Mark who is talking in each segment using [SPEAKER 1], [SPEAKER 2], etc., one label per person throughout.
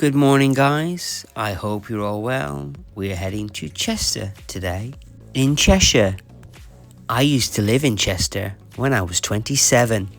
[SPEAKER 1] Good morning, guys. I hope you're all well. We're heading to Chester today, in Cheshire. I used to live in Chester when I was 27.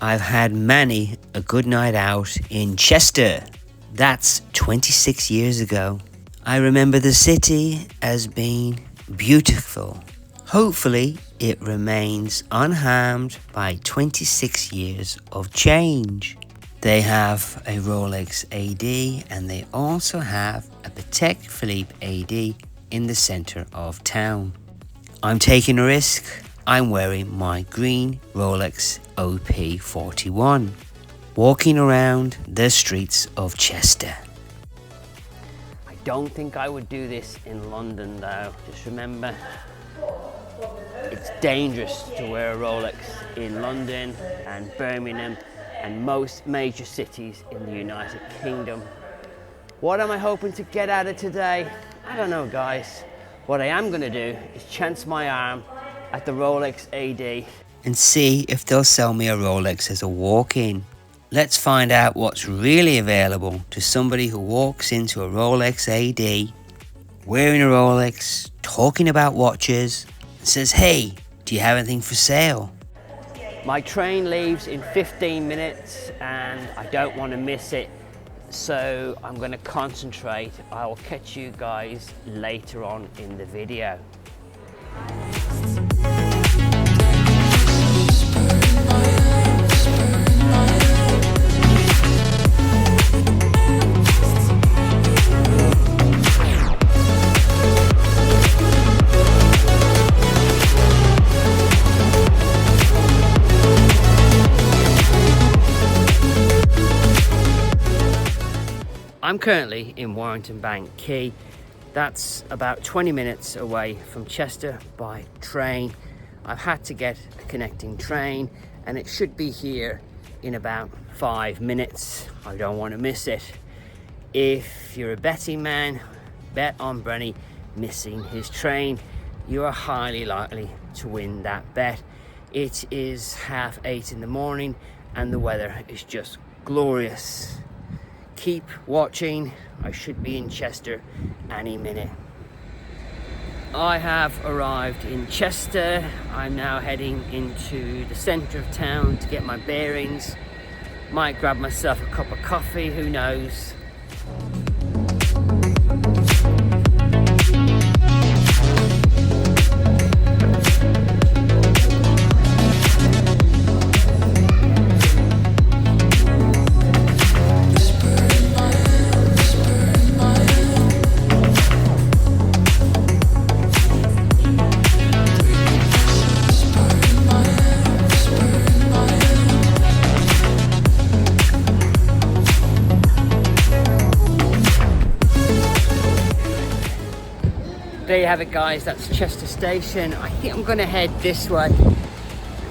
[SPEAKER 1] I've had many a good night out in Chester. That's 26 years ago. I remember the city as being beautiful. Hopefully, it remains unharmed by 26 years of change. They have a Rolex AD and they also have a Patek Philippe AD in the center of town. I'm taking a risk. I'm wearing my green Rolex OP41, walking around the streets of Chester. I don't think I would do this in London though. Just remember, it's dangerous to wear a Rolex in London and Birmingham and most major cities in the United Kingdom. What am I hoping to get out of today? I don't know, guys. What I am going to do is chance my arm at the Rolex AD and see if they'll sell me a Rolex as a walk-in. Let's find out what's really available to somebody who walks into a Rolex AD, wearing a Rolex, talking about watches, and says, "Hey, do you have anything for sale?" My train leaves in 15 minutes and I don't want to miss it, so I'm going to concentrate. I will catch you guys later on in the video. I'm currently in Warrington Bank Quay. That's about 20 minutes away from Chester by train. I've had to get a connecting train and it should be here in about 5 minutes. I don't want to miss it. If you're a betting man, bet on Brenny missing his train. You are highly likely to win that bet. It is 8:30 in the morning and the weather is just glorious. Keep watching. I should be in Chester any minute. I have arrived in Chester. I'm now heading into the center of town to get my bearings. Might grab myself a cup of coffee, who knows. There you have it, guys. That's Chester Station. I think I'm going to head this way.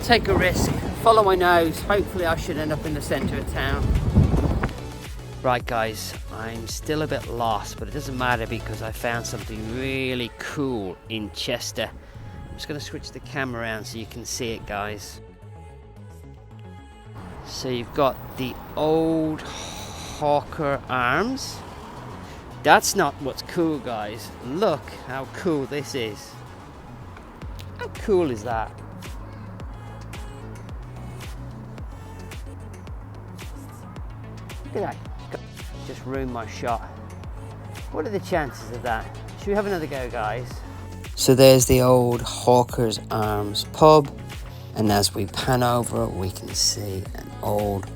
[SPEAKER 1] Take a risk. Follow my nose. Hopefully I should end up in the centre of town. Right, guys. I'm still a bit lost, but it doesn't matter because I found something really cool in Chester. I'm just going to switch the camera around so you can see it, guys. So you've got the old Hawker arms. That's not what's cool, guys. Look how cool this is. How cool is that? Look at that. Just ruined my shot. What are the chances of that? Should we have another go, guys? So there's the old Hawker's Arms pub, and as we pan over it, we can see an old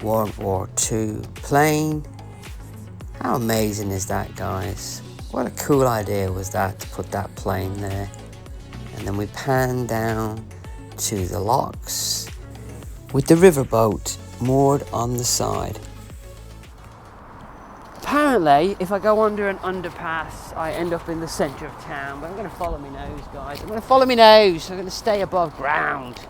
[SPEAKER 1] World War II plane. How amazing is that, guys? What a cool idea was that to put that plane there. And then we pan down to the locks with the riverboat moored on the side. Apparently, if I go under an underpass, I end up in the centre of town. But I'm going to follow my nose, guys. I'm going to follow my nose. I'm going to stay above ground.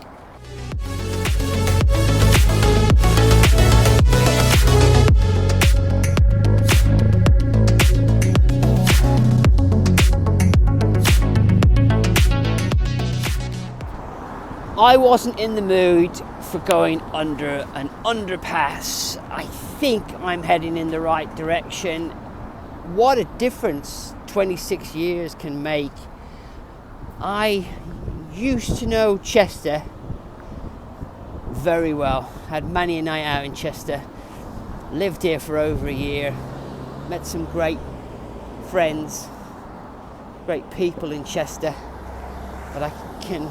[SPEAKER 1] I wasn't in the mood for going under an underpass. I think I'm heading in the right direction. What a difference 26 years can make. I used to know Chester very well. Had many a night out in Chester. Lived here for over a year. Met some great friends, great people in Chester. But I can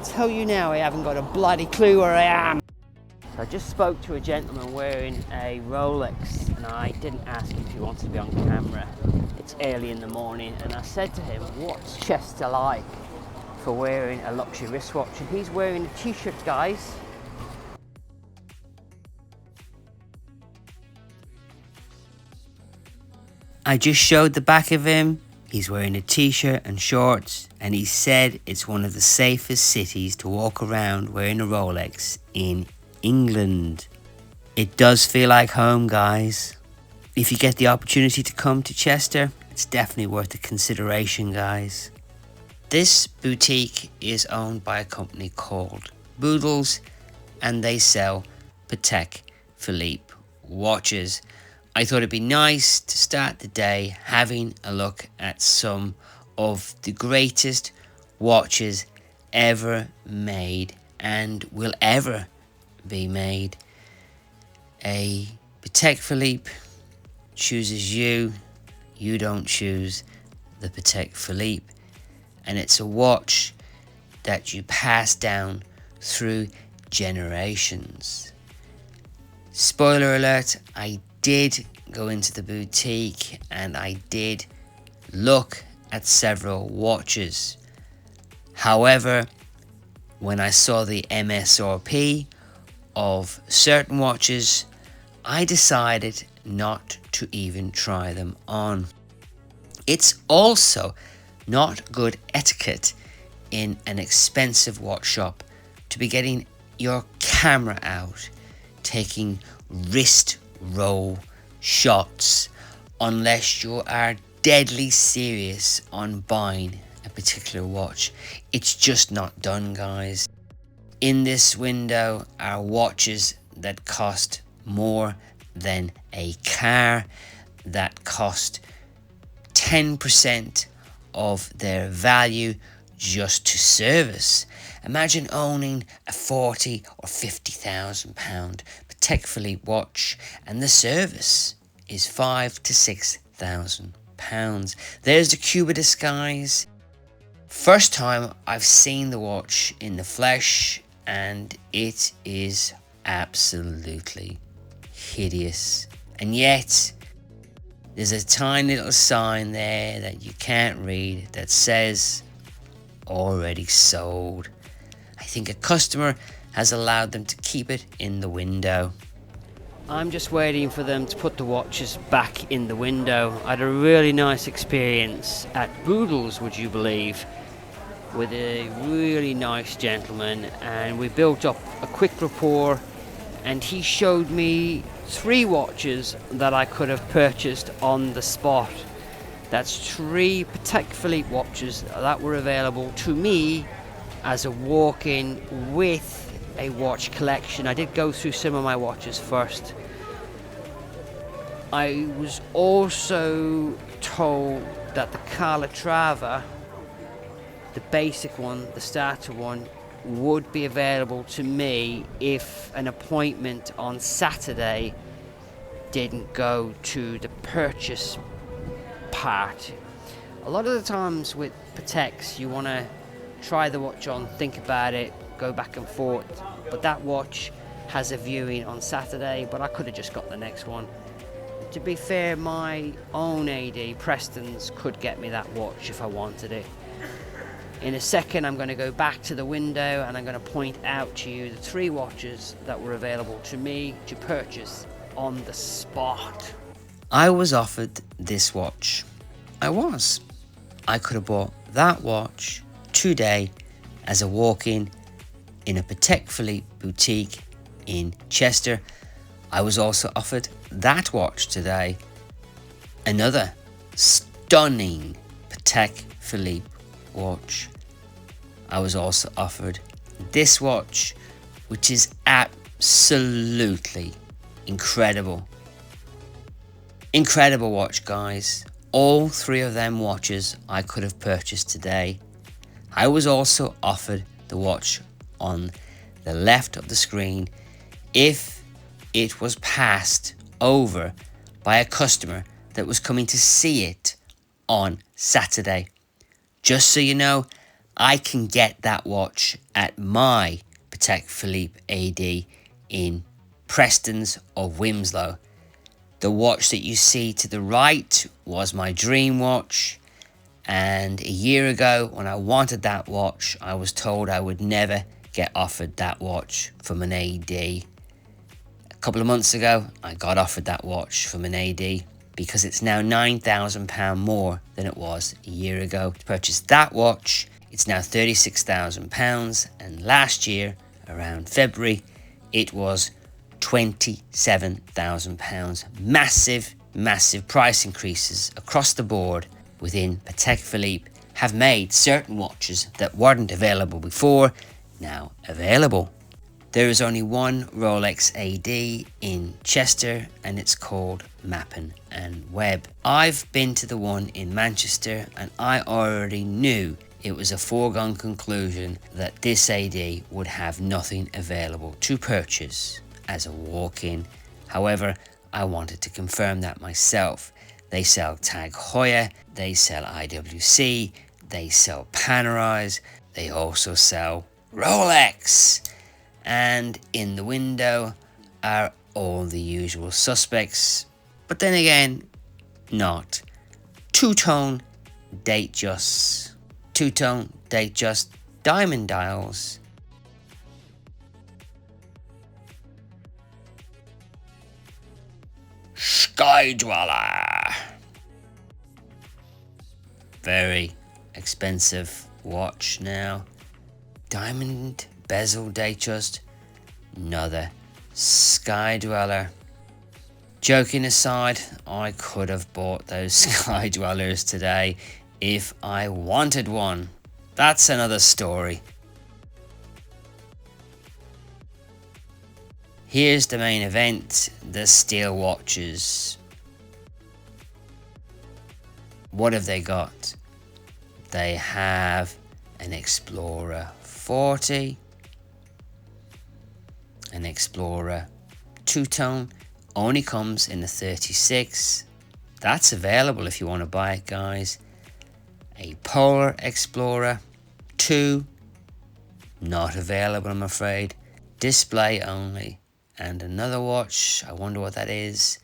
[SPEAKER 1] tell you now, I haven't got a bloody clue where I am. So I just spoke to a gentleman wearing a Rolex, and I didn't ask if he wanted to be on camera. It's early in the morning, and I said to him, what's Chester like for wearing a luxury wristwatch? And he's wearing a t-shirt, guys. I just showed the back of him. He's wearing a t-shirt and shorts, and he said it's one of the safest cities to walk around wearing a Rolex in England. It does feel like home, guys. If you get the opportunity to come to Chester, it's definitely worth a consideration, guys. This boutique is owned by a company called Boodles, and they sell Patek Philippe watches. I thought it'd be nice to start the day having a look at some of the greatest watches ever made and will ever be made. A Patek Philippe chooses you, you don't choose the Patek Philippe, and it's a watch that you pass down through generations. Spoiler alert, I did go into the boutique and I did look at several watches. However, when I saw the MSRP of certain watches, I decided not to even try them on. It's also not good etiquette in an expensive watch shop to be getting your camera out, taking wrist roll shots, unless you are deadly serious on buying a particular watch. It's just not done, guys. In this window are watches that cost more than a car, that cost 10% of their value just to service. Imagine owning a 40 or 50,000 pound Patek Philippe watch and the service is 5 to 6,000 pounds. There's the Cuba disguise. First time I've seen the watch in the flesh, and it is absolutely hideous. And yet there's a tiny little sign there that you can't read that says already sold. I think a customer has allowed them to keep it in the window. I'm just waiting for them to put the watches back in the window. I had a really nice experience at Boodles, would you believe, with a really nice gentleman, and we built up a quick rapport, and he showed me 3 watches that I could have purchased on the spot. That's 3 Patek Philippe watches that were available to me as a walk-in with a watch collection. I did go through some of my watches first. I was also told that the Calatrava, the basic one, the starter one, would be available to me if an appointment on Saturday didn't go to the purchase part. A lot of the times with Pateks, you want to try the watch on, think about it, go back and forth, but that watch has a viewing on Saturday, but I could have just got the next one. To be fair, my own AD, Preston's, could get me that watch if I wanted it. In a second, I'm going to go back to the window and I'm going to point out to you the 3 watches that were available to me to purchase on the spot. I was offered this watch. I could have bought that watch today as a walk-in in a Patek Philippe boutique in Chester. I was also offered that watch today. Another stunning Patek Philippe watch. I was also offered this watch, which is absolutely Incredible. Incredible watch, guys. All three of them watches I could have purchased today. I was also offered the watch on the left of the screen if it was passed over by a customer that was coming to see it on Saturday. Just so you know, I can get that watch at my Patek Philippe AD in Preston's of Wilmslow. The watch that you see to the right was my dream watch, and a year ago when I wanted that watch, I was told I would never get offered that watch from an AD. A couple of months ago, I got offered that watch from an AD because it's now £9,000 more than it was a year ago. To purchase that watch, it's now £36,000, and last year, around February, it was £27,000. Massive price increases across the board within Patek Philippe have made certain watches that weren't available before now available. There is only one Rolex AD in Chester, and it's called Mappin & Webb. I've been to the one in Manchester, and I already knew it was a foregone conclusion that this AD would have nothing available to purchase as a walk-in. However, I wanted to confirm that myself. They sell Tag Heuer, they sell IWC, they sell Panerais, they also sell Rolex. And in the window are all the usual suspects, but then again, not. Two-tone Datejust diamond dials. Sky Dweller. Very expensive watch now. Diamond bezel Datejust. Another Sky Dweller. Joking aside, I could have bought those Sky Dwellers today if I wanted one. That's another story. Here's the main event, the steel watches. What have they got? They have an Explorer 40, an Explorer two-tone, only comes in the 36. That's available if you want to buy it, guys. A Polar Explorer 2, not available, I'm afraid. Display only. And another watch, I wonder what that is.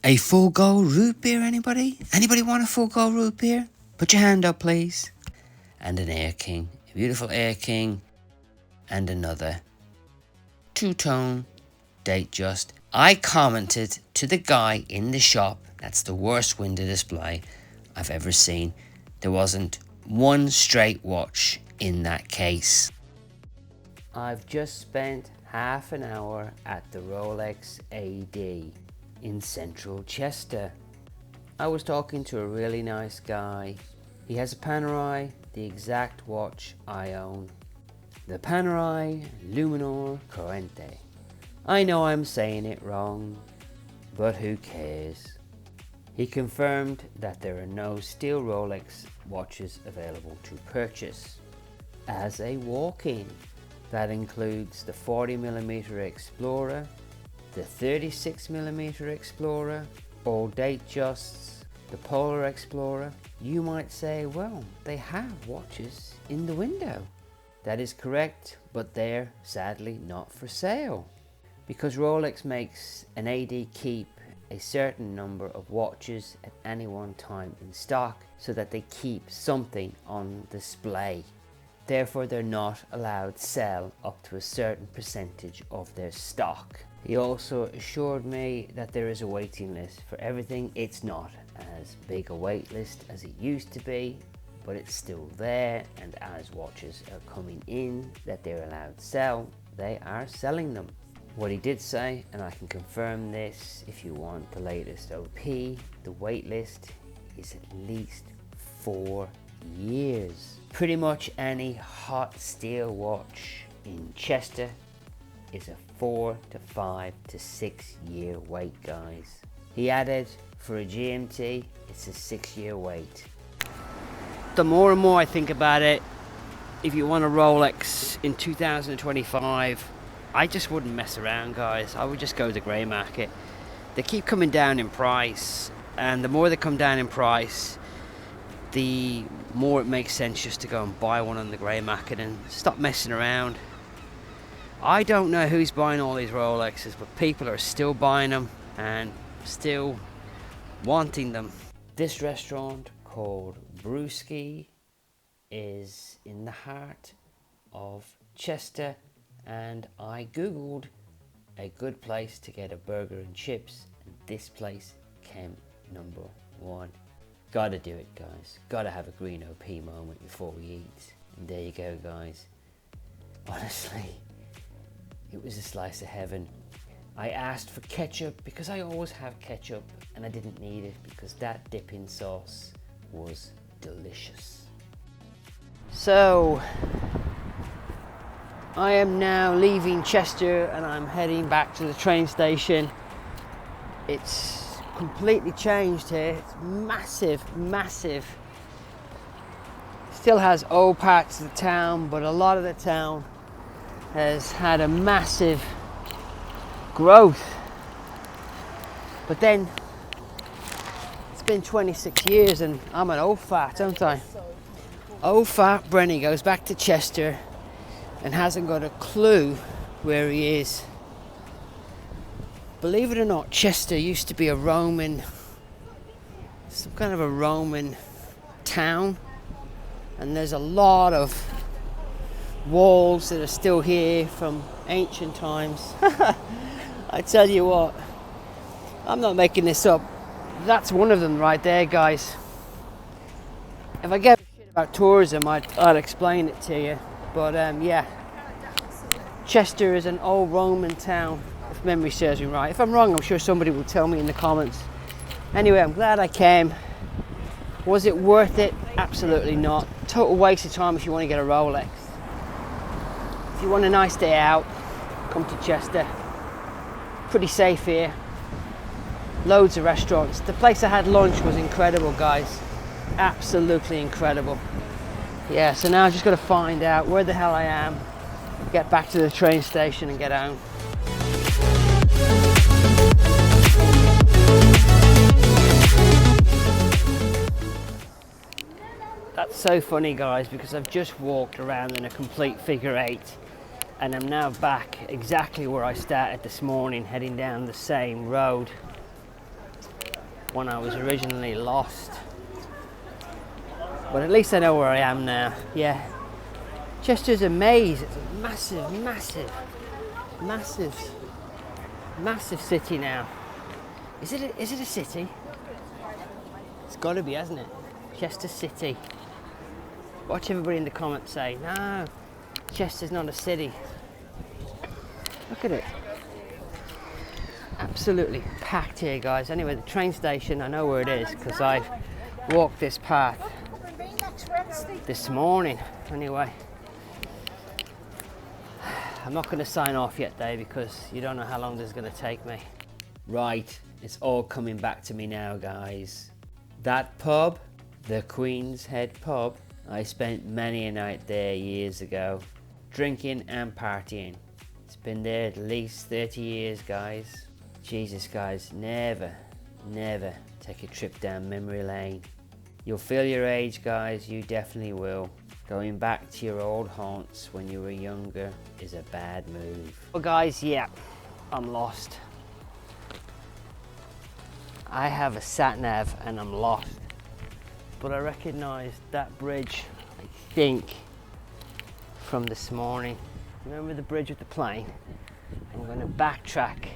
[SPEAKER 1] A full gold root beer, anybody? Anybody want a full gold root beer? Put your hand up, please. And an Air King, a beautiful Air King. And another two-tone Datejust. I commented to the guy in the shop, that's the worst window display I've ever seen. There wasn't one straight watch in that case. I've just spent half an hour at the Rolex AD in central Chester. I was talking to a really nice guy. He has a Panerai, the exact watch I own. The Panerai Luminor Corrente. I know I'm saying it wrong, but who cares? He confirmed that there are no steel Rolex watches available to purchase as a walk-in. That includes the 40mm Explorer, the 36mm Explorer, all Datejusts, the Polar Explorer. You might say, well, they have watches in the window. That is correct, but they're sadly not for sale. Because Rolex makes an AD keep a certain number of watches at any one time in stock so that they keep something on display. Therefore, they're not allowed to sell up to a certain percentage of their stock. He also assured me that there is a waiting list for everything. It's not as big a wait list as it used to be, but it's still there, and as watches are coming in that they're allowed to sell, they are selling them. What he did say, and I can confirm this, if you want the latest OP, the wait list is at least 4 years. Pretty much any hot steel watch in Chester is a 4 to 5 to 6 year wait, guys. He added for a GMT, it's a 6 year wait. The more and more I think about it, if you want a Rolex in 2025, I just wouldn't mess around, guys. I would just go to the grey market. They keep coming down in price, and the more they come down in price, the more it makes sense just to go and buy one on the grey market and stop messing around. I don't know who's buying all these Rolexes, but people are still buying them and still wanting them. This restaurant called Brewski is in the heart of Chester, and I googled a good place to get a burger and chips, and this place came number one. Gotta do it, guys. Gotta have a green OP moment before we eat. And there you go, guys. Honestly, it was a slice of heaven. I asked for ketchup because I always have ketchup, and I didn't need it because that dipping sauce was delicious. So, I am now leaving Chester and I'm heading back to the train station. It's completely changed here. It's massive, massive. Still has old parts of the town, but a lot of the town has had a massive growth. But then it's been 26 years and I'm an old fat, aren't I? Old fat Brenny goes back to Chester and hasn't got a clue where he is. Believe it or not, Chester used to be a Roman, some kind of a Roman town, and there's a lot of walls that are still here from ancient times. I tell you what, I'm not making this up. That's one of them right there, guys. If I get shit about tourism, I'll explain it to you. But yeah, Chester is an old Roman town, if memory serves me right. If I'm wrong, I'm sure somebody will tell me in the comments. Anyway, I'm glad I came. Was it worth it? Absolutely not. Total waste of time if you want to get a Rolex. If you want a nice day out, come to Chester. Pretty safe here. Loads of restaurants. The place I had lunch was incredible, guys. Absolutely incredible. Yeah, so now I've just got to find out where the hell I am, get back to the train station and get home. That's so funny, guys, because I've just walked around in a complete figure eight and I'm now back exactly where I started this morning, heading down the same road when I was originally lost. But at least I know where I am now. Yeah, Chester's a maze. It's a massive, massive, massive, massive city now. Is it a city? It's got to be, hasn't it? Chester City. Watch everybody in the comments say, no, Chester's not a city. Look at it. Absolutely packed here, guys. Anyway, the train station, I know where it is because I've walked this path this morning. Anyway, I'm not going to sign off yet, Dave, because you don't know how long this is going to take me. Right, it's all coming back to me now, guys. That pub, the Queen's Head pub, I spent many a night there years ago, drinking and partying. It's been there at least 30 years, guys. Jesus, guys, never take a trip down memory lane. You'll feel your age, guys, you definitely will. Going back to your old haunts when you were younger is a bad move. Well, guys, yeah, I'm lost. I have a sat-nav and I'm lost. But I recognise that bridge, I think, from this morning. Remember the bridge with the plane? I'm going to backtrack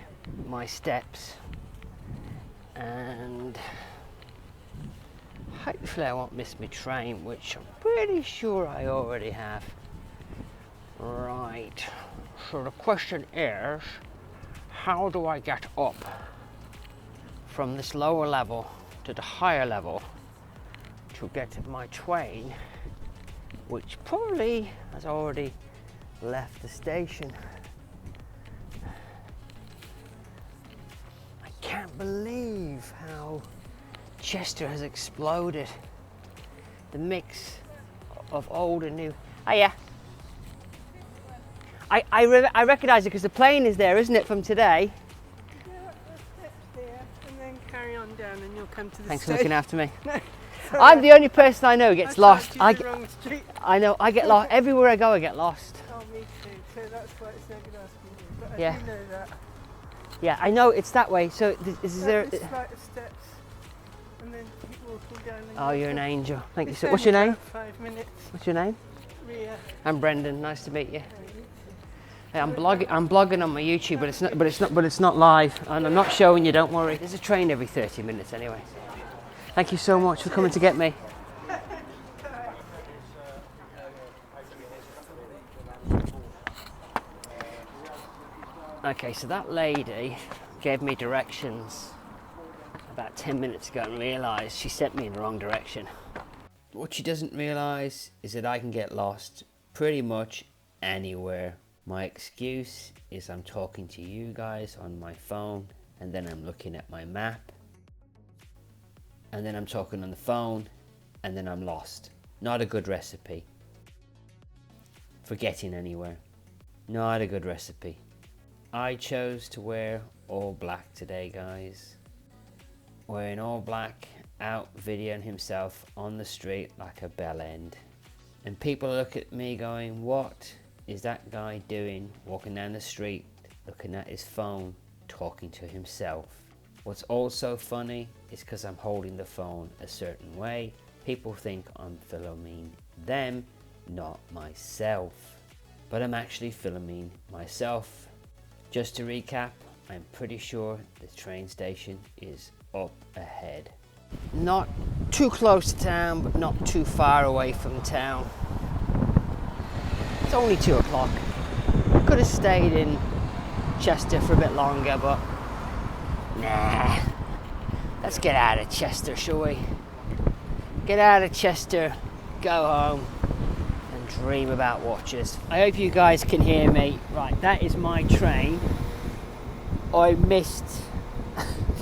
[SPEAKER 1] my steps and hopefully I won't miss my train, which I'm pretty sure I already have. Right, so the question is, how do I get up from this lower level to the higher level to get to my train, which probably has already left the station? believe how Chester has exploded. The mix of old and new. Oh yeah. I recognise it because the plane is there, isn't it, from today?
[SPEAKER 2] Yeah, the steps there, and then carry on down, and you'll come to the
[SPEAKER 1] Thanks for
[SPEAKER 2] station.
[SPEAKER 1] looking after me.
[SPEAKER 2] No,
[SPEAKER 1] I'm the only person I know who gets lost.
[SPEAKER 2] I the wrong street.
[SPEAKER 1] I know, I get lost. Everywhere I go, I get lost.
[SPEAKER 2] Oh, me too. So that's why it's no good asking you. But
[SPEAKER 1] Yeah.
[SPEAKER 2] I do know that.
[SPEAKER 1] Yeah, I know it's that way. So is there?
[SPEAKER 2] This flight of steps, and then keep walking down. And
[SPEAKER 1] Oh, you're an angel. Thank you
[SPEAKER 2] it's
[SPEAKER 1] so. What's your
[SPEAKER 2] only
[SPEAKER 1] name?
[SPEAKER 2] about 5 minutes.
[SPEAKER 1] What's your name?
[SPEAKER 2] Ria.
[SPEAKER 1] I'm Brendan. Nice to meet you. Hey, I'm blogging on my YouTube, but it's not live, and I'm not showing you. Don't worry. There's a train every 30 minutes anyway. Thank you so much for coming to get me. Okay, so that lady gave me directions about 10 minutes ago and realised she sent me in the wrong direction. What she doesn't realise is that I can get lost pretty much anywhere. My excuse is I'm talking to you guys on my phone, and then I'm looking at my map, and then I'm talking on the phone, and then I'm lost. Not a good recipe for getting anywhere. Not a good recipe. I chose to wear all black today, guys. Wearing all black, out videoing himself on the street like a bell end. And people look at me going, what is that guy doing walking down the street, looking at his phone, talking to himself? What's also funny is because I'm holding the phone a certain way, people think I'm filming them, not myself. But I'm actually filming myself. Just to recap, I'm pretty sure the train station is up ahead. Not too close to town, but not too far away from town. It's only 2 o'clock. I could have stayed in Chester for a bit longer, but nah. Let's get out of Chester, shall we? Get out of Chester, go home, and dream about watches. I hope you guys can hear me. Right, that is my train. I missed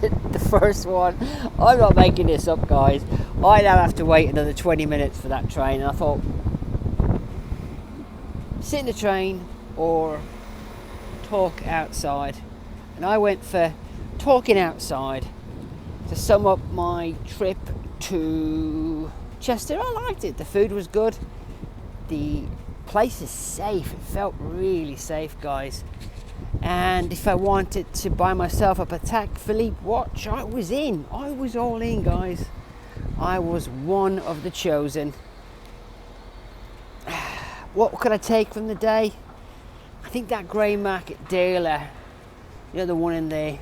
[SPEAKER 1] the first one. I'm not making this up, guys. I now have to wait another 20 minutes for that train, and I thought, sit in the train or talk outside. And I went for talking outside to sum up my trip to Chester. I liked it. The food was good. The place is safe. It felt really safe, guys. And if I wanted to buy myself a Patek Philippe watch, I was in. I was all in, guys. I was one of the chosen. What could I take from the day? I think that grey market dealer, you know, the one in the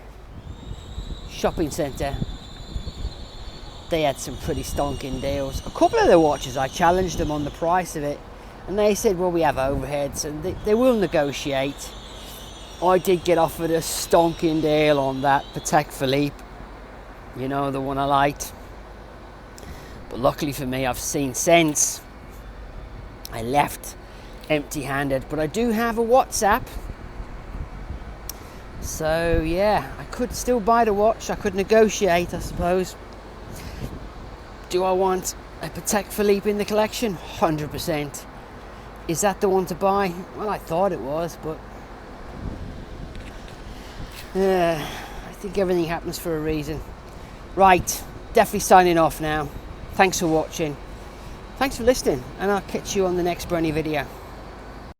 [SPEAKER 1] shopping centre, they had some pretty stonking deals. A couple of the watches, I challenged them on the price of it, and they said, well, we have overheads, and they will negotiate. I did get offered a stonking deal on that Patek Philippe, you know, the one I liked. But luckily for me, I've seen sense. I left empty-handed, but I do have a WhatsApp. So yeah, I could still buy the watch. I could negotiate, I suppose. Do I want a Patek Philippe in the collection? 100%. Is that the one to buy? Well, I thought it was, but I think everything happens for a reason. Right, definitely signing off now. Thanks for watching. Thanks for listening, and I'll catch you on the next brand new video.